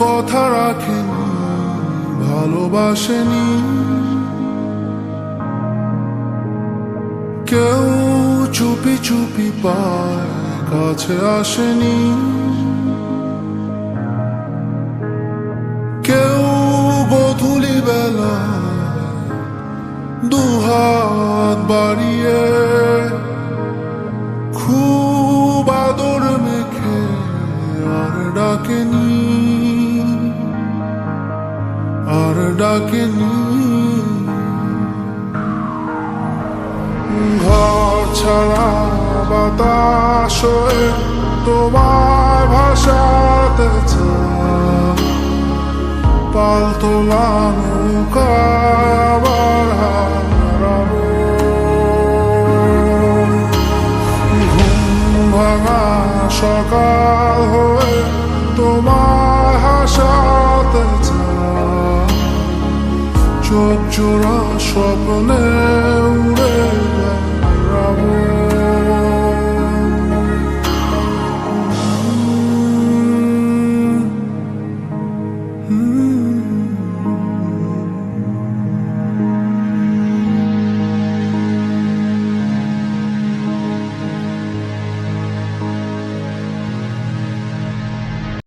কথা রাখেনি, ভালোবাসেনি, কেউ চুপি চুপি পায় কাছে আসেনি, কেউ গোধূলি বেলা দুহাত বাড়িয়ে খুব আদর মেখে আর ডাকেনি, আর ডাকেনি। ঘর ছাড়া বাতাস হয়ে তোমায় ভাসাতে চায়, পালতোলা নৌকায় আবার হারাবো। ঘুম ভাঙা সকাল হয়ে তোমায় হাসাতে চায়, চোখ জোড়া স্বপ্নে উড়ে বেড়াবো। Mm-hmm.